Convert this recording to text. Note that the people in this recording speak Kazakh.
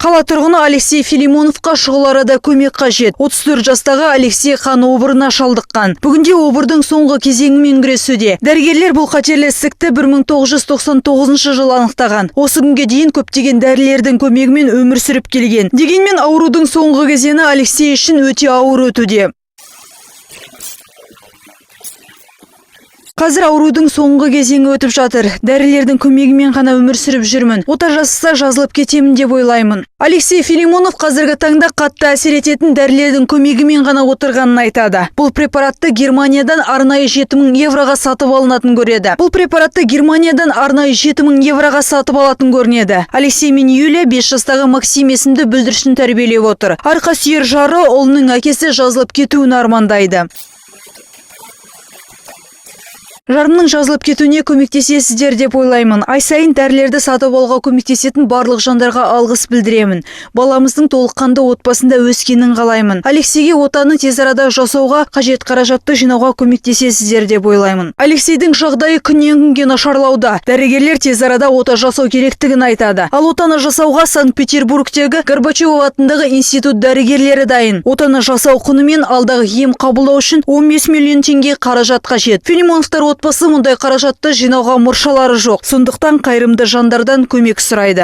Қала тұрғыны Алексей Филимоновқа шұғыл арада көмек қажет. 34 жастағы Алексей қан обырына шалдыққан. Бүгінде обырдың соңғы кезеңімен күресуде. Дәрігерлер бұл қатерлі ісікті 1999 жылы анықтаған. Осы күнге дейін көптеген дәрілердің көмегімен өмір сүріп келген. Дегенмен аурудың соңғы кезеңі Алексей үшін өте ауыр өтуде. Қазір аурудың соңғы кезеңі өтіп жатыр. Дәрілердің көмегімен ғана өмір сүріп жүрмін. Ота жасаса жазылып кетемін деп ойлаймын. Алексей Филимонов қазіргі таңда қатты әсер ететін дәрілердің көмегімен ғана отырғанын айтады. Бұл препаратты Германиядан арнайы 7000 евроға сатып алынатын көрінеді. Алексей мен Юлия 5 жастағы Максим есімді бүлдіршін тәрбиелеп отыр. Арқа сүйер жары ұлының әкесі жазылып кетуін армандайды. Жарымның жазылып кетуіне көмектесесіздер деп ойлаймын. Ай сайын дәрілерді сатып алуға көмектесетін барлық жандарға алғыс білдіремін. Баламыздың толыққанды отбасында өскенін қалаймын. Алексейге отаны тез арада жасауға қажет қаражатты жинауға көмектесесіздер деп ойлаймын. Алексейдің жағдайы күннен күнге нашарлауда. Дәрігерлер тез арада ота жасау керектігін айтады. Ал отаны жасауға Санкт-Петербургтегі Горбачев атындағы институт дәрігерлері дайын. Отаны жасау құнымен алдағы ем қабылдау үшін 15 миллион теңге қаражат қажет. Филимоновтар отбасы мұндай қаражатты жинауға мұршалары жоқ. Сондықтан қайырымды жандардан көмек сұрайды.